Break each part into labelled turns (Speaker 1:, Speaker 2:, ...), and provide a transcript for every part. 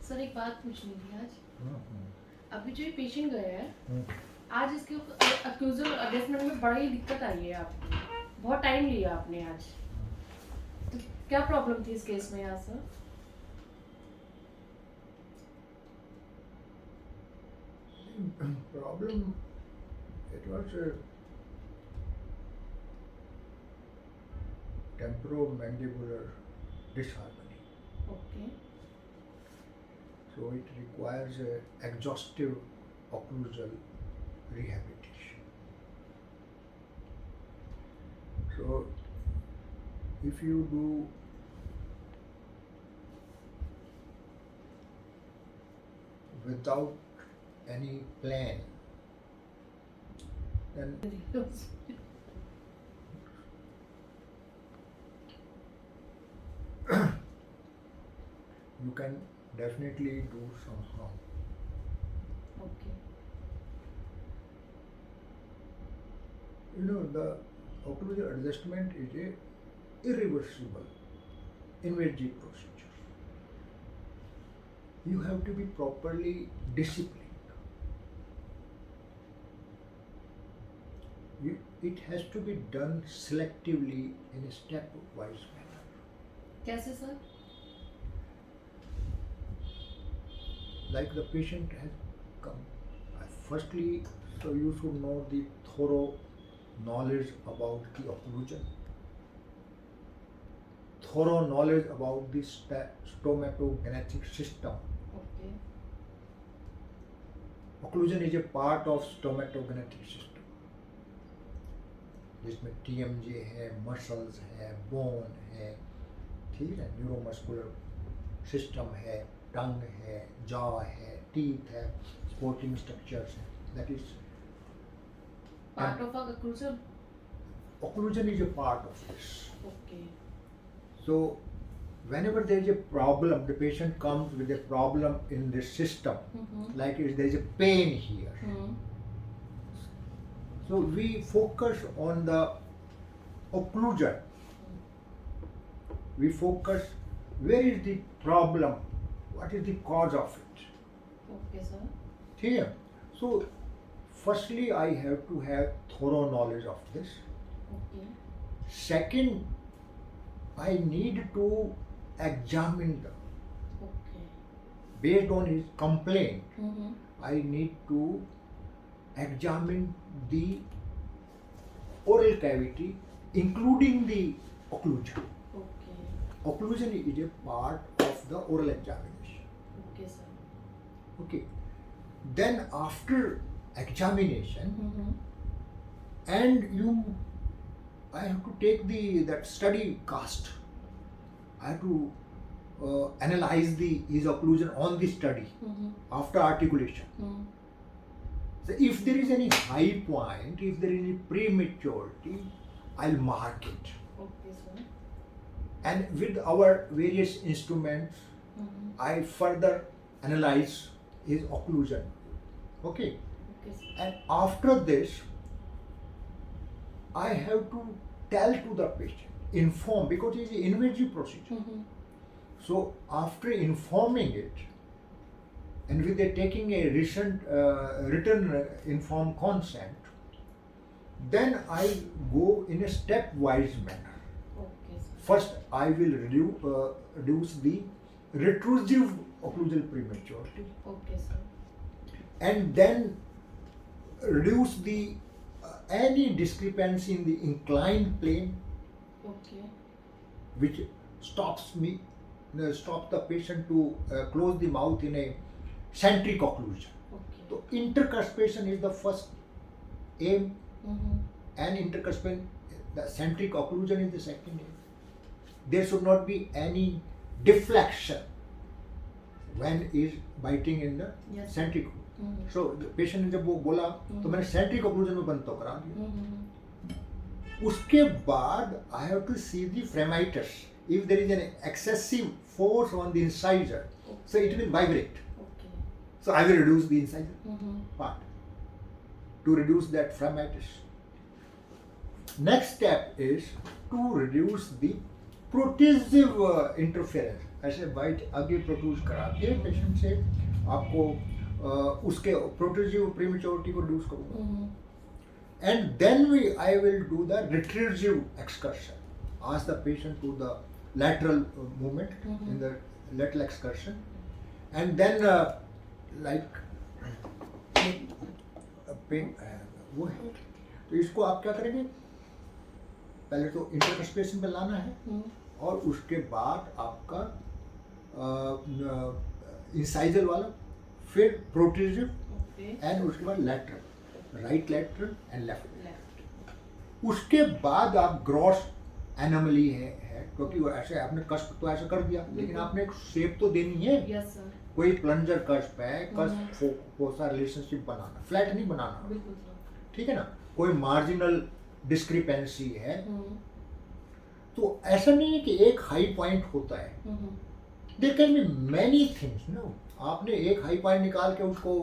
Speaker 1: Sir एक बात पूछनी थी आज। अभी जो ये पेशेंट गया है आज इसके अक्यूजल असेसमेंट में बड़ी दिक्कत आई है आपको, बहुत टाइम लिया आपने आज, तो क्या प्रॉब्लम थी इस केस में यहाँ sir?
Speaker 2: Problem, it was a temporomandibular disharmony.
Speaker 1: Okay
Speaker 2: So it requires a exhaustive occlusal rehabilitation. So if you do without any plan, then you can definitely do some harm.
Speaker 1: Okay
Speaker 2: You know, the occlusal adjustment is a irreversible invasive procedure. You have to be properly disciplined. It has to be done selectively in a stepwise manner.
Speaker 1: कैसे sir?
Speaker 2: Like the patient has come. Firstly, so you should know the thorough knowledge about the occlusion, thorough knowledge about the stomatogenetic system.
Speaker 1: Okay
Speaker 2: Occlusion is a part of stomatogenetic system. जिसमें TMJ है, muscles है, bone है, ठीक है, neuromuscular system है, टंग है, jaw है, teeth है, सपोर्टिंग स्ट्रक्चर्स है. That is
Speaker 1: part of occlusal.
Speaker 2: occlusion is a part of this.
Speaker 1: Okay
Speaker 2: So whenever there is a problem, the patient comes with a problem in the system, like if there is a pain here. So we focus on the occlusion. We focus where is the problem, what is the cause of it.
Speaker 1: Okay sir.
Speaker 2: ठीक है. So firstly I have to have thorough knowledge of this.
Speaker 1: Okay
Speaker 2: Second, I need to examine the
Speaker 1: okay
Speaker 2: based on his complaint. I need to examine the oral cavity, including the occlusion.
Speaker 1: Okay
Speaker 2: Occlusion is a part of the oral examination.
Speaker 1: Okay sir.
Speaker 2: Okay. Then after examination, and I have to take that study cast. I have to analyze his occlusion on the study after articulation. So if there is any high point, if there is any prematurity, I'll mark it.
Speaker 1: Okay sir.
Speaker 2: And with our various instruments, I further analyze his occlusion. Okay.
Speaker 1: Okay sir.
Speaker 2: And after this, I have to tell to the patient, inform, because it is an invasive procedure. So after informing it, and with taking a written informed consent, then I go in a stepwise manner.
Speaker 1: Okay sir.
Speaker 2: First, I will reduce the retrusive occlusal prematurity,
Speaker 1: okay sir.
Speaker 2: and then reduce the any discrepancy in the inclined plane,
Speaker 1: okay
Speaker 2: which stops the patient to close the mouth in a centric occlusion.
Speaker 1: Okay
Speaker 2: So intercuspation is the first aim, and intercuspation, the centric occlusion is the second aim. There should not be any deflection when is biting in the
Speaker 1: Yes.
Speaker 2: centric. So the patient ने जब वो बोला तो मैंने centric occlusion में बंद तो करा दिया. उसके बाद I have to see the fremitus. If there is an excessive force on the incisor, so it will vibrate.
Speaker 1: Okay
Speaker 2: So I will reduce the incisor part to reduce that fremitus. Next step is to reduce the protrusive interference, ऐसे bite आगे produce करा के patient से आपको उसके प्रोट्रूसिव prematurity को reduce करूँगा. And then I will do the retractive excursion. Ask the patient to the lateral movement in the lateral excursion, and then like वो है. तो इसको आप क्या करेंगे? पहले तो इंटरकस्पेशन पे लाना है और उसके बाद आपका इंसाइजल वाला, फिर प्रोट्रूसिव एंड उसके बाद lateral. Right lateral and left. उसके बाद आप ग्रॉस एनोमली है क्योंकि वो ऐसे आपने कस्प तो ऐसे कर दिया, लेकिन आपने एक शेप तो देनी है.
Speaker 1: Yes sir.
Speaker 2: कोई प्लंजर कस्प है, कस्प फोसा रिलेशनशिप बनाना, फ्लैट नहीं बनाना.
Speaker 1: बिल्कुल सर.
Speaker 2: ठीक है ना. कोई मार्जिनल डिस्क्रिपेंसी है तो ऐसा नहीं है कि एक हाई पॉइंट होता है. There can be many things. No, आपने एक हाई पॉइंट निकाल के उसको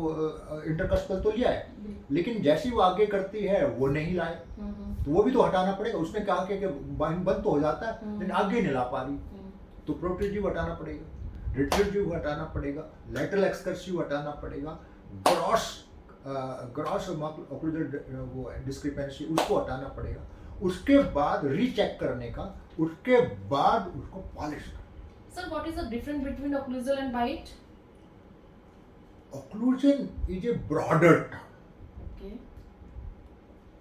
Speaker 2: इंटरकस्पल तो लिया है, लेकिन जैसी वो आगे करती है वो नहीं लाए, तो वो भी तो हटाना पड़ेगा. उसने कहा कि बंद तो हो जाता है लेकिन आगे नहीं ला पा रही, तो प्रोट्रूसिव हटाना पड़ेगा, रिट्रैक्टिव हटाना पड़ेगा, लैटरल एक्सकर्सिव हटाना पड़ेगा, ग्रॉस ओक्लूजल वो डिस्क्रिपेंसी उसको हटाना पड़ेगा. उसके बाद रीचेक करने का, उसके बाद उसको पॉलिश करना.
Speaker 1: Sir, what is the difference between occlusal and bite?
Speaker 2: Occlusion is a broader term.
Speaker 1: Okay.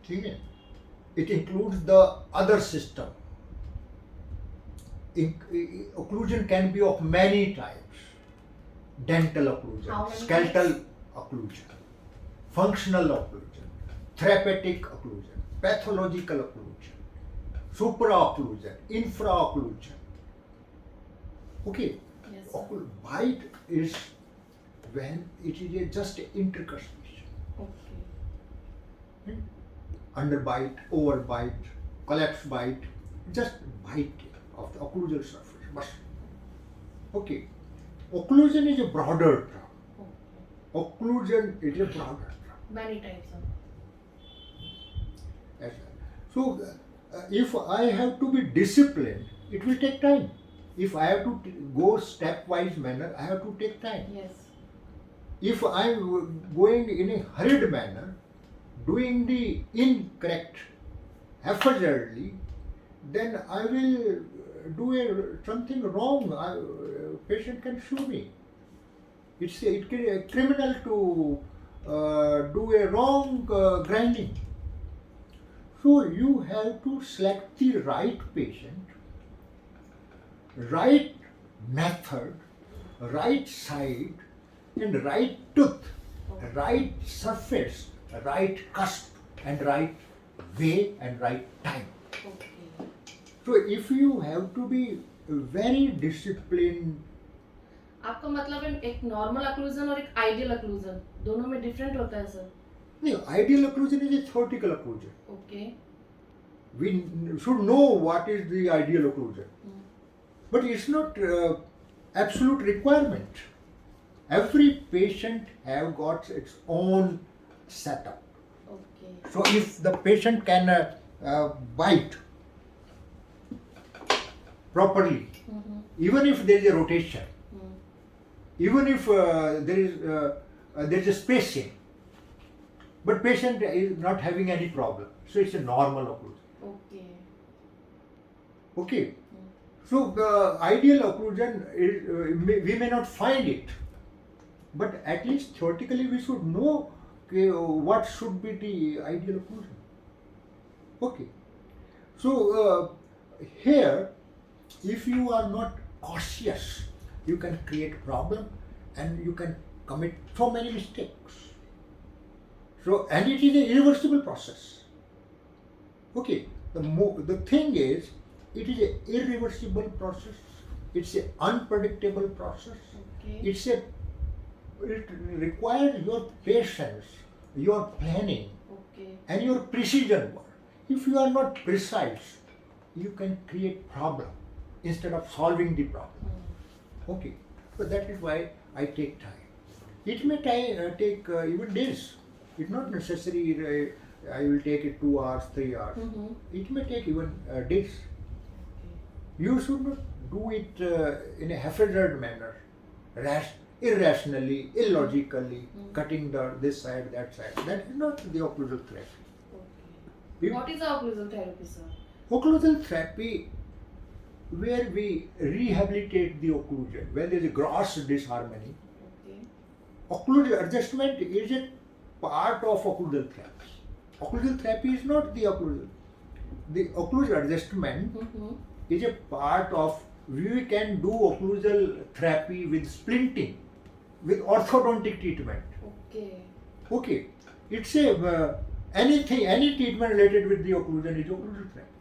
Speaker 2: ठीक है. It includes the other system. Occlusion can be of many types. Dental occlusion, skeletal occlusion, functional occlusion, therapeutic occlusion, pathological occlusion, supra-occlusion, infra-occlusion. Okay.
Speaker 1: Yes, sir.
Speaker 2: Bite is when it is just intercustation.
Speaker 1: Okay.
Speaker 2: Underbite, overbite, collapse bite, just bite of the occlusal surface. But okay, occlusion is a broader term.
Speaker 1: Okay.
Speaker 2: Occlusion is a broader term.
Speaker 1: Many types of.
Speaker 2: Yes. So if I have to be disciplined, it will take time. If I have to go stepwise manner, I have to take time.
Speaker 1: Yes.
Speaker 2: If I am going in a hurried manner, doing the incorrect haphazardly, then I will do something wrong. Patient can sue me. It's criminal to do a wrong grinding. So you have to select the right patient, right method, right side, and right tooth, right surface, right cusp, and right way and right time.
Speaker 1: Okay.
Speaker 2: So if you have to be very disciplined.
Speaker 1: आपका मतलब है एक normal occlusion और एक ideal occlusion दोनों में different होता है सर?
Speaker 2: नहीं, ideal occlusion is a theoretical occlusion.
Speaker 1: Okay.
Speaker 2: We should know what is the ideal occlusion. But it's not absolute requirement. Every patient have got its own setup.
Speaker 1: Okay.
Speaker 2: So if the patient can bite properly, even if there is a rotation, even if there is a spacing, but patient is not having any problem, so it's a normal occlusion.
Speaker 1: Okay.
Speaker 2: Okay. So the ideal occlusion is, we may not find it, but at least theoretically we should know what should be the ideal occlusion. Okay. So here, if you are not cautious, you can create problem and you can commit so many mistakes. So, and it is an irreversible process. Okay. The thing is, it is an irreversible process. It's an unpredictable process.
Speaker 1: Okay.
Speaker 2: It requires your patience, your planning,
Speaker 1: Okay.
Speaker 2: and your precision work. If you are not precise, you can create problem instead of solving the problem. Okay. So that is why I take time. It may take even days. It's not necessary I will take it 2 hours, 3 hours. It may take even days. You should not do it in a haphazard manner, irrationally, illogically, cutting this side, that side. That is not the occlusal therapy.
Speaker 1: Okay. What is the occlusal therapy, sir?
Speaker 2: Occlusal therapy, where we rehabilitate the occlusion, when there is a gross disharmony.
Speaker 1: Okay.
Speaker 2: Occlusal adjustment is a part of occlusal therapy. Occlusal therapy is not the occlusal. The occlusal adjustment is a part of. We can do occlusal therapy with splinting, with orthodontic treatment.
Speaker 1: Okay.
Speaker 2: Okay, it's a any treatment related with the occlusion is occlusal therapy.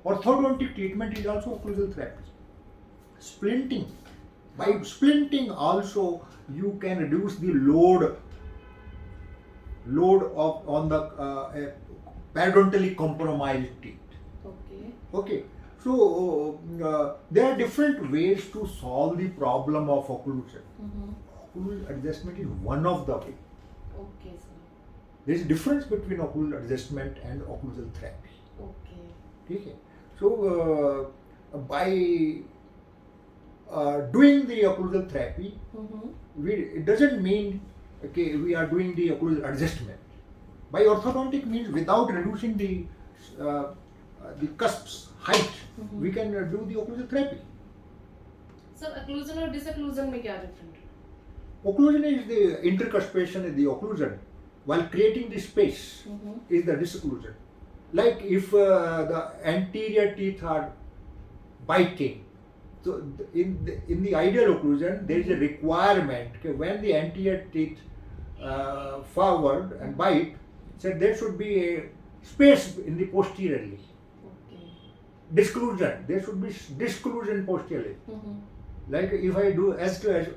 Speaker 2: Orthodontic treatment is also occlusal therapy. Splinting, by splinting also you can reduce the load on the periodontally compromised teeth.
Speaker 1: Okay.
Speaker 2: Okay. So there are different ways to solve the problem of occlusion. Occlusal adjustment is one of the ways.
Speaker 1: Okay, sir.
Speaker 2: There is a difference between occlusal adjustment and occlusal therapy.
Speaker 1: Okay.
Speaker 2: Okay. So by doing the occlusal therapy, it doesn't mean we are doing the occlusal adjustment. By orthodontic means without reducing the cusps height, we can do the occlusal therapy.
Speaker 1: Sir, occlusion और disocclusion में क्या different है?
Speaker 2: Occlusion is the intercuspation in the occlusion, while creating the space is the disocclusion. Like if the anterior teeth are biting, so in the ideal occlusion there is a requirement when the anterior teeth forward and bite, so there should be a space in the posteriorly. Disclusion, there should be disclusion posteriorly. Like if I do S to S,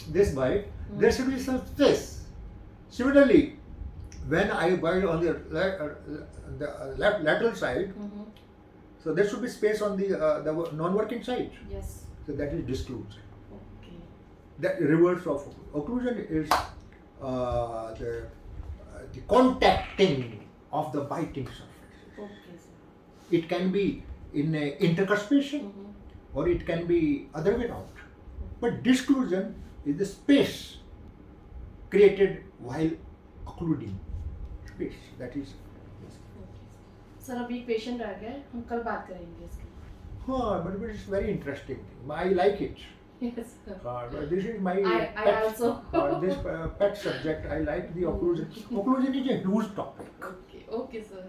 Speaker 2: this bite, there should be some space. Similarly, when I bite on the left lateral side, so there should be space on the non-working side.
Speaker 1: Yes.
Speaker 2: So that is disclusion.
Speaker 1: Okay.
Speaker 2: That reverse of occlusion is the contacting of the biting surface.
Speaker 1: Okay, sir.
Speaker 2: It can be in intercuspation or it can be other way around. But disclusion is the space created while occluding. Space, that is.
Speaker 1: Sir अभी patient आ गया है, हम कल बात करेंगे इसकी.
Speaker 2: हाँ, but it's very interesting. I like it.
Speaker 1: Yes, sir.
Speaker 2: This is my
Speaker 1: I also.
Speaker 2: this pet subject. I like the occlusion. Occlusion is a huge topic.
Speaker 1: Okay, sir.